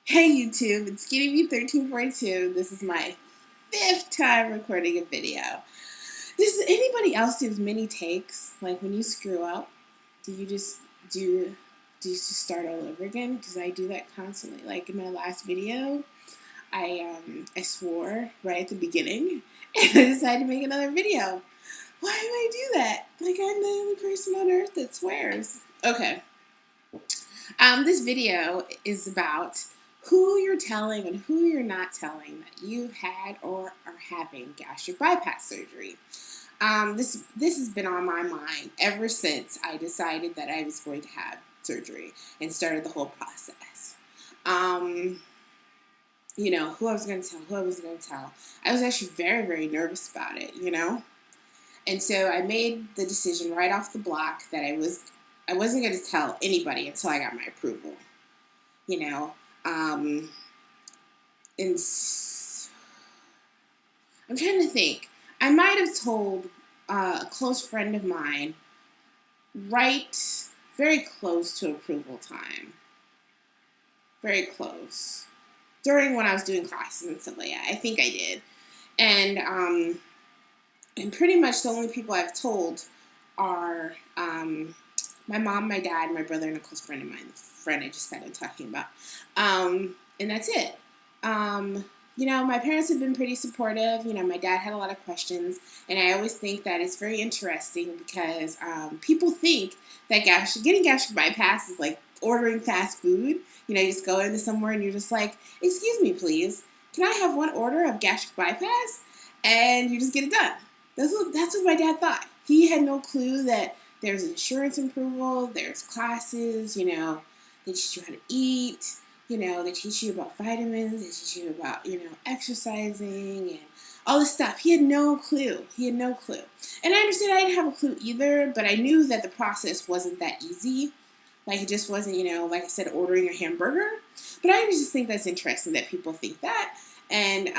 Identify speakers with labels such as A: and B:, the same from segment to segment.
A: Hey YouTube, it's SkinnyB1342. This is my 5th time recording a video. Does anybody else do mini takes? Like when you screw up, do you just start all over again? Because I do that constantly. Like in my last video, I swore right at the beginning, and I decided to make another video. Why do I do that? Like I'm the only person on earth that swears. Okay. This video is about who you're telling and who you're not telling that you've had or are having gastric bypass surgery. This has been on my mind ever since I decided that I was going to have surgery and started the whole process. Who I was going to tell, who I was going to tell. I was actually very, very nervous about it, And so I made the decision right off the block that I wasn't going to tell anybody until I got my approval, and I'm trying to think. I might have told a close friend of mine very close to approval time. Very close. During when I was doing classes and stuff like that. I think I did. And pretty much the only people I've told are my mom, my dad, my brother, and a close friend of mine, the friend I just got done talking about. And that's it. My parents have been pretty supportive. My dad had a lot of questions, and I always think that it's very interesting because people think that getting gastric bypass is like ordering fast food. You just go into somewhere and you're just like, excuse me, please, can I have one order of gastric bypass? And you just get it done. That's what my dad thought. He had no clue that there's insurance approval, there's classes, they teach you how to eat, they teach you about vitamins, they teach you about, exercising and all this stuff. He had no clue. And I understand I didn't have a clue either, but I knew that the process wasn't that easy. Like it just wasn't, like I said, ordering a hamburger. But I just think that's interesting that people think that. And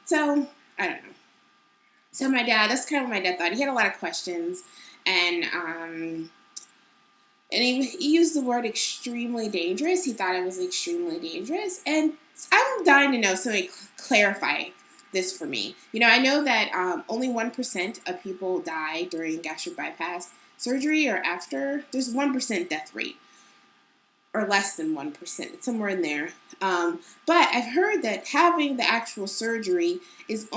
A: so, I don't know. So my dad, that's kind of what my dad thought. He had a lot of questions, and he used the word extremely dangerous. He thought it was extremely dangerous, and I'm dying to know somebody clarify this for me. I know that only 1% of people die during gastric bypass surgery or after. There's 1% death rate, or less than 1%. It's somewhere in there. But I've heard that having the actual surgery is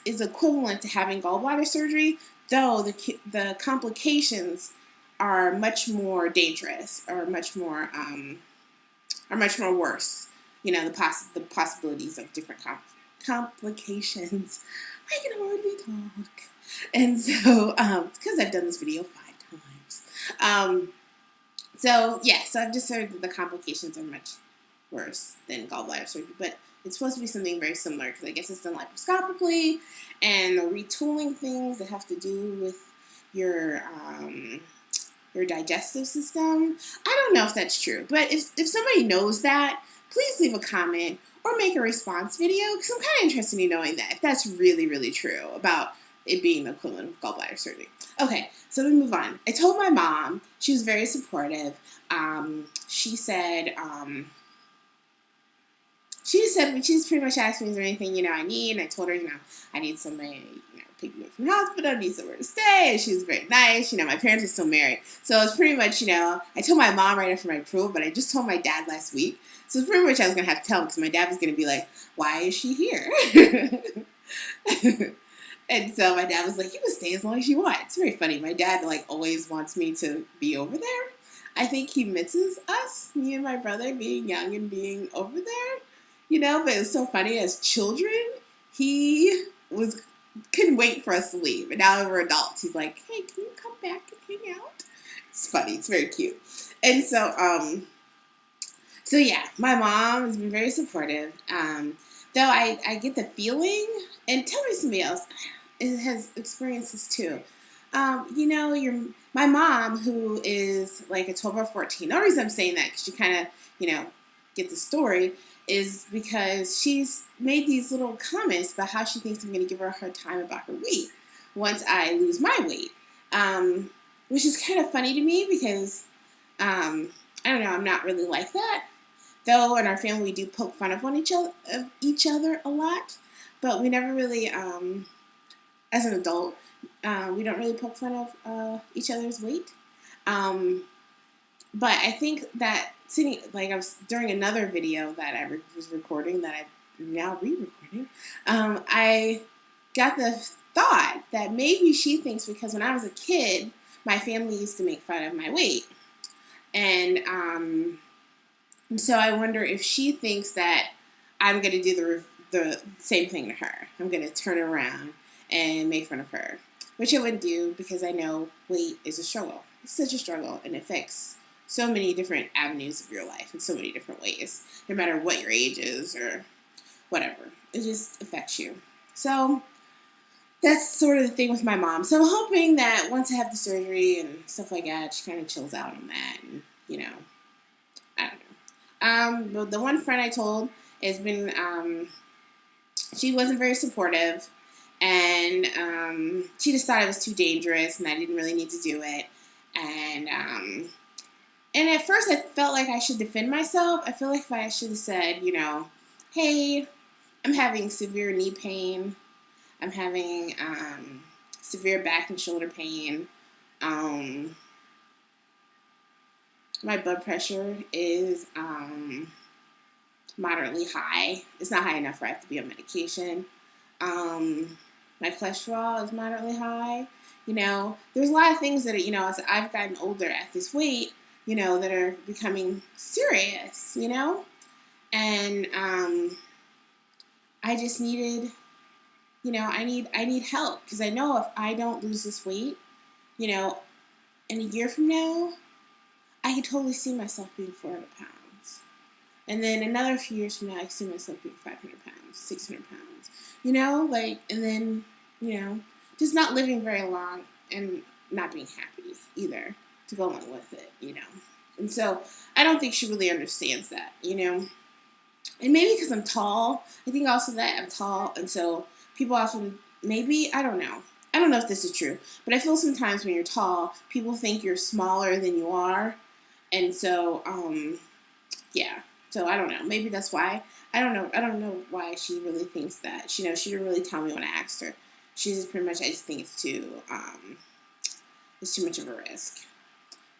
A: equivalent to having gallbladder surgery, though the complications are much more dangerous, or much more worse. The possibilities of different complications. I can hardly talk, and so because I've done this video 5 times. So I've just heard that the complications are much worse than gallbladder surgery, but it's supposed to be something very similar because I guess it's done laparoscopically, and the retooling things that have to do with your digestive system. I don't know if that's true, but if somebody knows that, please leave a comment or make a response video because I'm kind of interested in knowing that if that's really, really true about it being the equivalent of gallbladder surgery. Okay, so let me move on. I told my mom. She was very supportive. She said, she's pretty much asked me, is there anything, I need? And I told her, I need somebody, pick me up from the hospital. I need somewhere to stay. And she was very nice. My parents are still married. So it's pretty much, I told my mom right after my approval, but I just told my dad last week. So it's pretty much I was going to have to tell him because my dad was going to be like, why is she here? And so my dad was like, you can stay as long as you want. It's very funny. My dad, always wants me to be over there. I think he misses us, me and my brother, being young and being over there. But it was so funny. As children, he couldn't wait for us to leave. And now that we're adults, he's like, hey, can you come back and hang out? It's funny. It's very cute. And so, my mom has been very supportive. Though I get the feeling, and tell me somebody else has experienced this too. My mom, who is like a 12 or 14, the reason I'm saying that, because you kind of, get the story, is because she's made these little comments about how she thinks I'm going to give her a hard time about her weight once I lose my weight, which is kind of funny to me because, I don't know, I'm not really like that. Though in our family we do poke fun of each other a lot, but we never really, as an adult, we don't really poke fun of each other's weight. Um, but I think that sitting, like I was during another video that I was recording that I'm now re-recording, I got the thought that maybe she thinks because when I was a kid, my family used to make fun of my weight, and so I wonder if she thinks that I'm going to do the same thing to her. I'm going to turn around and make fun of her, which I wouldn't do because I know weight is a struggle. It's such a struggle, and it affects so many different avenues of your life in so many different ways, no matter what your age is or whatever. It just affects you. So that's sort of the thing with my mom. So I'm hoping that once I have the surgery and stuff like that, she kind of chills out on that, and I don't know. But the one friend I told has been, she wasn't very supportive, and she just thought it was too dangerous, and I didn't really need to do it, and at first I felt like I should defend myself. I feel like if I should have said, hey, I'm having severe knee pain. I'm having severe back and shoulder pain. My blood pressure is moderately high. It's not high enough where I have to be on medication. My cholesterol is moderately high. There's a lot of things that are, as I've gotten older at this weight, that are becoming serious, and I just needed, I need help, because I know if I don't lose this weight, in a year from now, I could totally see myself being 400 pounds. And then another few years from now, I can see myself being 500 pounds, 600 pounds, and then, just not living very long and not being happy either to go along with it, And so I don't think she really understands that, And maybe because I'm tall, I think also that I'm tall, and so people often, maybe, I don't know. I don't know if this is true, but I feel sometimes when you're tall, people think you're smaller than you are, and so, yeah. So I don't know. Maybe that's why. I don't know. I don't know why she really thinks that. She didn't really tell me when I asked her. She just pretty much, I just think it's too much of a risk.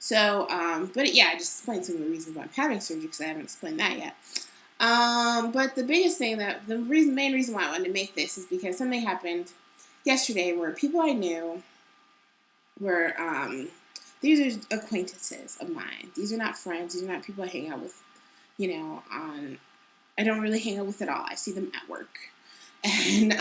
A: So, but yeah, I just explained some of the reasons why I'm having surgery, because I haven't explained that yet. But the biggest thing main reason why I wanted to make this is because something happened yesterday where people I knew were, these are acquaintances of mine. These are not friends. These are not people I hang out with, I don't really hang out with at all. I see them at work. And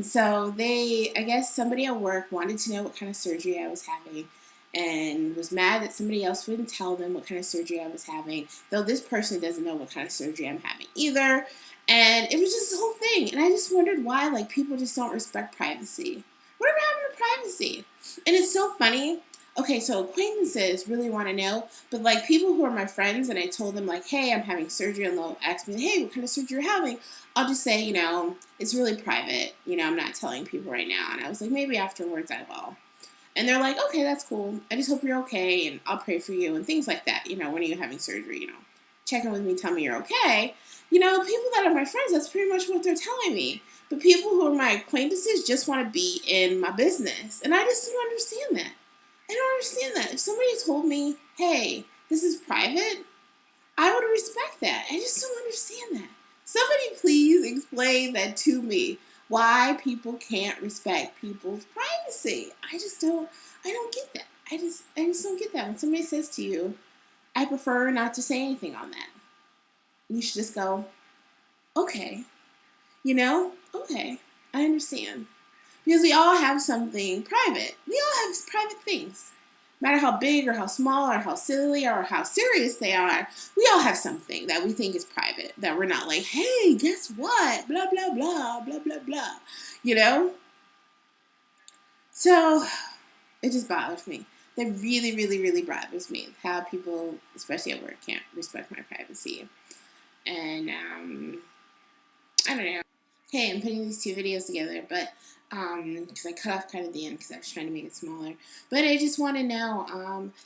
A: so I guess somebody at work wanted to know what kind of surgery I was having, and was mad that somebody else wouldn't tell them what kind of surgery I was having, though this person doesn't know what kind of surgery I'm having either. And it was just this whole thing. And I just wondered why, people just don't respect privacy. Whatever happened to privacy? And it's so funny. Okay, so acquaintances really want to know, but people who are my friends, and I told them hey, I'm having surgery, and they'll ask me, hey, what kind of surgery you're having? I'll just say, it's really private. I'm not telling people right now. And I was like, maybe afterwards I will. And they're like, okay, that's cool. I just hope you're okay, and I'll pray for you, and things like that. When you're having surgery, check in with me, tell me you're okay. People that are my friends, that's pretty much what they're telling me. But people who are my acquaintances just want to be in my business. And I just don't understand that. I don't understand that. If somebody told me, hey, this is private, I would respect that. I just don't understand that. Somebody please explain that to me. Why people can't respect people's privacy. I don't get that. I just don't get that. When somebody says to you, I prefer not to say anything on that, you should just go, okay, okay, I understand. Because we all have something private. We all have private things. No matter how big or how small or how silly or how serious they are, we all have something that we think is private, that we're not hey, guess what? Blah, blah, blah, blah, blah, blah. So it just bothers me. That really, really, really bothers me how people, especially at work, can't respect my privacy. And I don't know. Hey, I'm putting these two videos together, but because I cut off kind of the end because I was trying to make it smaller. But I just want to know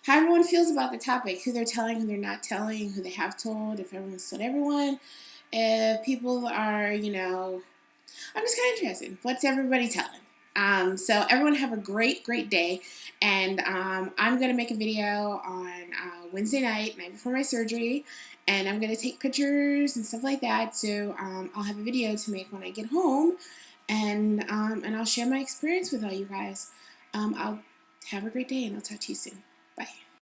A: how everyone feels about the topic, who they're telling, who they're not telling, who they have told, if everyone's told everyone, if people are, you know, I'm just kind of interested. What's everybody telling? So everyone have a great, great day. And I'm going to make a video on Wednesday night before my surgery. And I'm going to take pictures and stuff like that. So I'll have a video to make when I get home. And I'll share my experience with all you guys. I'll have a great day, and I'll talk to you soon.